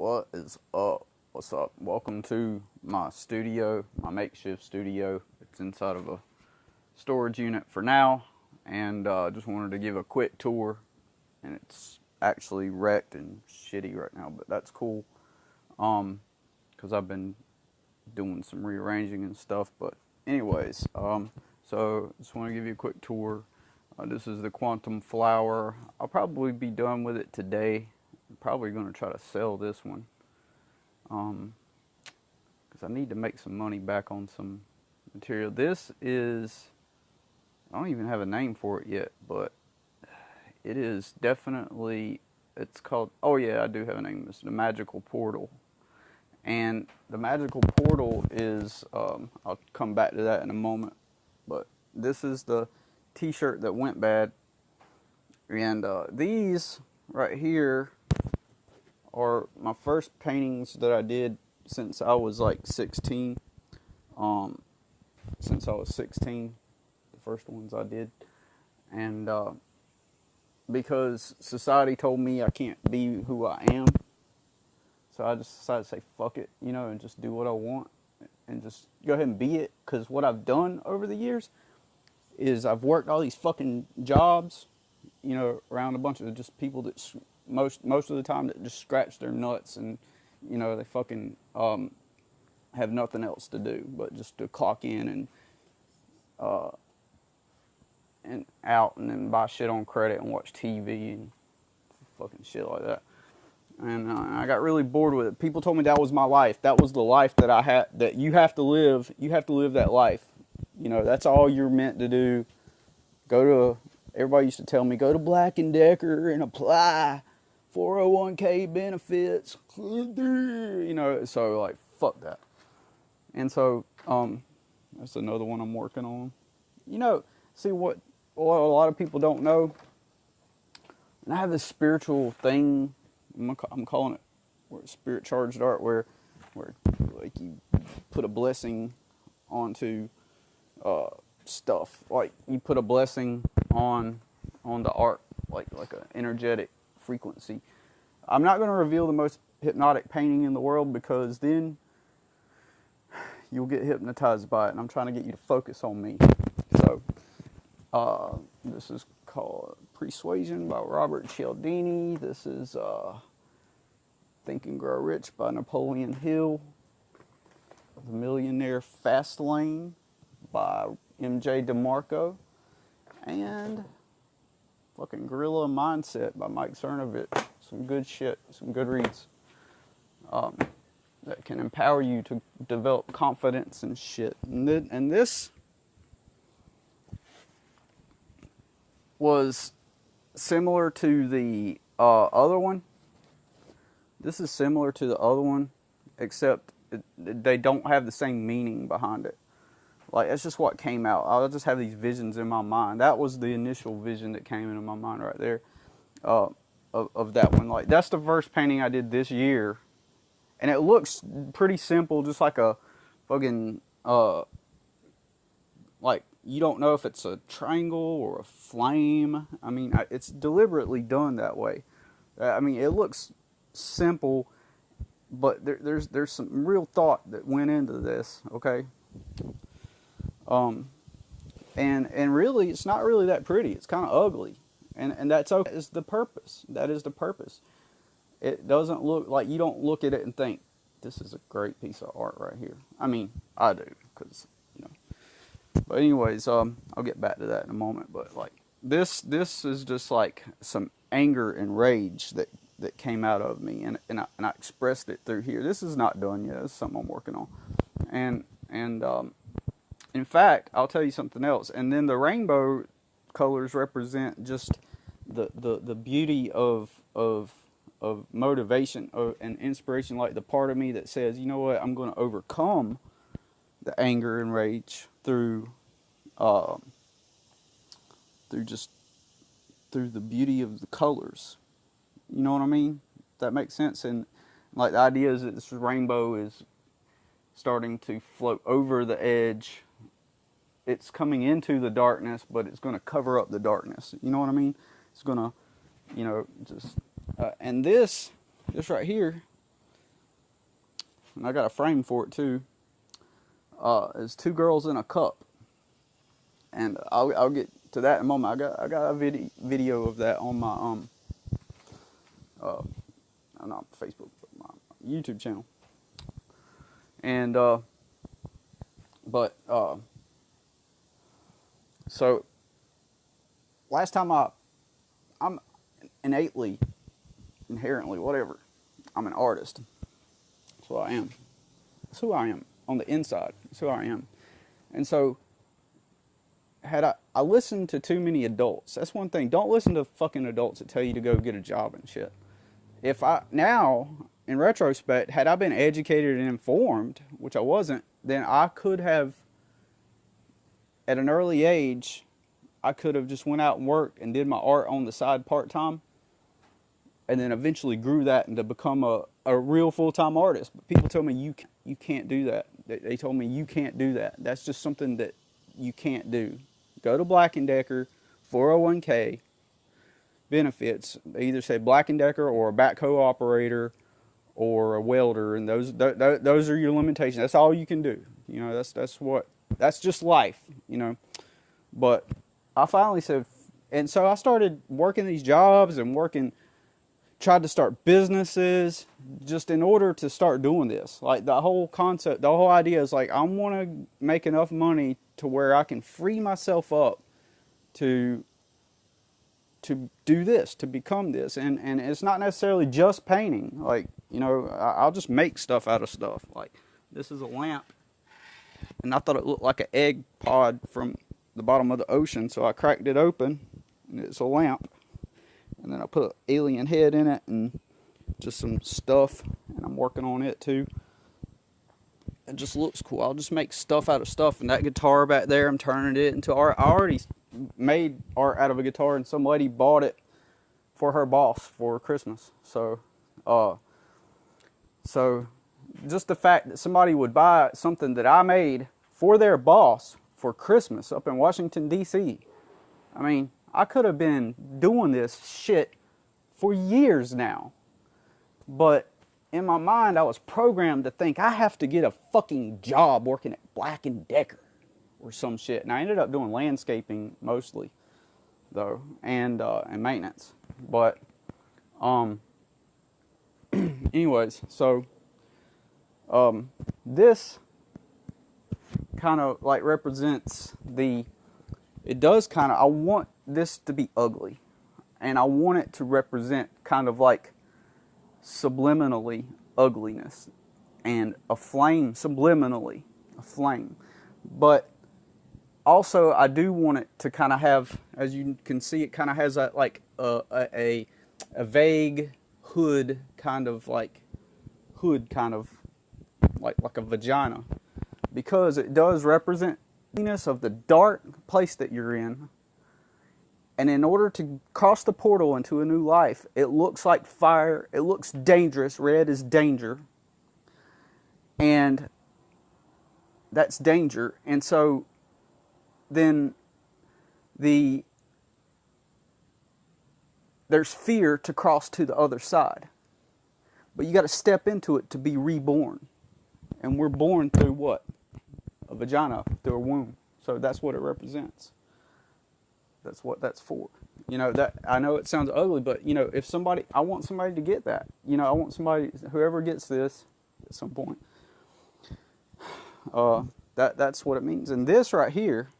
What is up? What's up? Welcome to my studio, my makeshift studio. It's inside of a storage unit for now, and just wanted to give a quick tour. And it's actually wrecked and shitty right now, but that's cool. Because I've been doing some rearranging and stuff. But anyways, so just want to give you a quick tour. This is the Quantum Flower. I'll probably be done with it today. I'm probably going to try to sell this one. Because I need to make some money back on some material. This is, I don't even have a name for it yet, but it is definitely, it's called, oh yeah, I do have a name. It's the Magical Portal. And the Magical Portal is, I'll come back to that in a moment, but this is the t-shirt that went bad. And these right here are my first paintings that I did since I was like 16. Since I was 16, the first ones I did. And because society told me I can't be who I am, so I just decided to say fuck it, you know, and just do what I want and just go ahead and be it. Because what I've done over the years is I've worked all these fucking jobs, you know, around a bunch of just people that most of the time that just scratch their nuts, and you know, they fucking have nothing else to do but just to clock in and out, and then buy shit on credit and watch TV and fucking shit like that. And I got really bored with it. People told me that was my life. That was the life that I had. That you have to live. You have to live that life. You know, that's all you're meant to do. Everybody used to tell me, go to Black & Decker and apply 401k benefits. You know, so like, fuck that. And so, that's another one I'm working on. You know, see what a lot of people don't know. And I have this spiritual thing, I'm calling it, where spirit charged art, where like you put a blessing onto stuff. Like you put a blessing on the art, like an energetic frequency. I'm not going to reveal the most hypnotic painting in the world, because then you'll get hypnotized by it, and I'm trying to get you to focus on me. So this is called Persuasion by Robert Cialdini. This is Think and Grow Rich by Napoleon Hill. The Millionaire Fast Lane by MJ DeMarco. And fucking Gorilla Mindset by Mike Cernovich. Some good shit, some good reads that can empower you to develop confidence and shit. And this was similar to the other one. This is similar to the other one, except they don't have the same meaning behind it. Like, that's just what came out. I'll just have these visions in my mind. That was the initial vision that came into my mind right there, of that one. Like, that's the first painting I did this year, and it looks pretty simple, just like a fucking, like, you don't know if it's a triangle or a flame. I mean, it's deliberately done that way. I mean, it looks simple, but there's some real thought that went into this, okay? And really, it's not really that pretty. It's kind of ugly, and that's okay. That is the purpose. That is the purpose. It doesn't look like, you don't look at it and think, this is a great piece of art right here. I mean, I do, because, you know. But anyways, I'll get back to that in a moment. But like, this is just like some anger and rage that came out of me, and I expressed it through here. This is not done yet. This is something I'm working on, and in fact, I'll tell you something else. And then the rainbow colors represent just the beauty of motivation and inspiration, like the part of me that says, you know what, I'm going to overcome the anger and rage through the beauty of the colors. You know what I mean? That makes sense. And like, the idea is that this rainbow is starting to float over the edge. It's coming into the darkness, but it's going to cover up the darkness. You know what I mean? It's going to, you know, just and this right here and I got a frame for it too. Is Two Girls in a Cup, and I'll get to that in a moment. I got a video of that on my not Facebook, but my YouTube channel. And so last time I'm innately, inherently, whatever, I'm an artist. That's what I am. That's who I am on the inside. That's who I am. And so had I listened to too many adults. That's one thing. Don't listen to fucking adults that tell you to go get a job and shit. If I now, in retrospect, had I been educated and informed, which I wasn't, then I could have, at an early age, I could have just went out and worked and did my art on the side part-time, and then eventually grew that into become a real full-time artist. But people told me, you can't do that. They told me, you can't do that. That's just something that you can't do. Go to Black & Decker, 401k, benefits. They either say Black & Decker or a backhoe operator or a welder, and those are your limitations. That's all you can do. You know, that's just life, you know. But I finally said, and so I started working these jobs and tried to start businesses just in order to start doing this. Like the whole concept, the whole idea is like, I want to make enough money to where I can free myself up to do this, to become this. And it's not necessarily just painting. Like, you know, I'll just make stuff out of stuff. Like, this is a lamp, and I thought it looked like an egg pod from the bottom of the ocean, so I cracked it open, and it's a lamp. And then I put an alien head in it and just some stuff, and I'm working on it too. It just looks cool. I'll just make stuff out of stuff. And that guitar back there, I'm turning it into art. I already made art out of a guitar, and some lady bought it for her boss for Christmas. So just the fact that somebody would buy something that I made for their boss for Christmas up in Washington, D.C. I mean, I could have been doing this shit for years now. But in my mind, I was programmed to think I have to get a fucking job working at Black & Decker or some shit. And I ended up doing landscaping mostly, though, and maintenance. But, anyways, so, this kind of like represents it does kind of, I want this to be ugly, and I want it to represent kind of like subliminally ugliness, and a flame, subliminally a flame. But also I do want it to kind of have, as you can see, it kind of has a like a vague hood kind of like a vagina, because it does represent the ugliness of the dark place that you're in. And in order to cross the portal into a new life, it looks like fire. It looks dangerous. Red is danger. And that's danger. And so then there's fear to cross to the other side. But you got to step into it to be reborn. And we're born through what? A vagina, through a womb. So that's what it represents. That's what that's for. You know, that I know it sounds ugly, but you know, I want somebody to get that. You know, I want somebody, whoever gets this at some point, that's what it means. And this right here,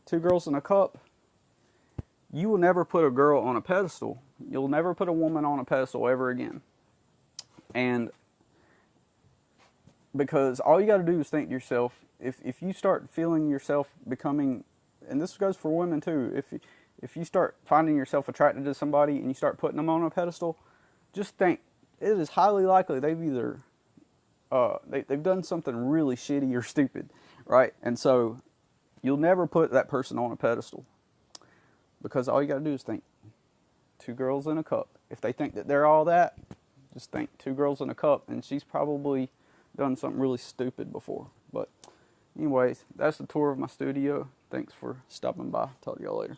Two Girls in a Cup, you will never put a girl on a pedestal. You'll never put a woman on a pedestal ever again. And because all you got to do is think to yourself, if you start feeling yourself becoming, and this goes for women too, if you start finding yourself attracted to somebody and you start putting them on a pedestal, just think, it is highly likely they've either they've done something really shitty or stupid, right? And so you'll never put that person on a pedestal, because all you got to do is think, two girls in a cup. If they think that they're all that, just think two girls in a cup, and she's probably done something really stupid before. But anyways, that's the tour of my studio. Thanks for stopping by. Talk to y'all later.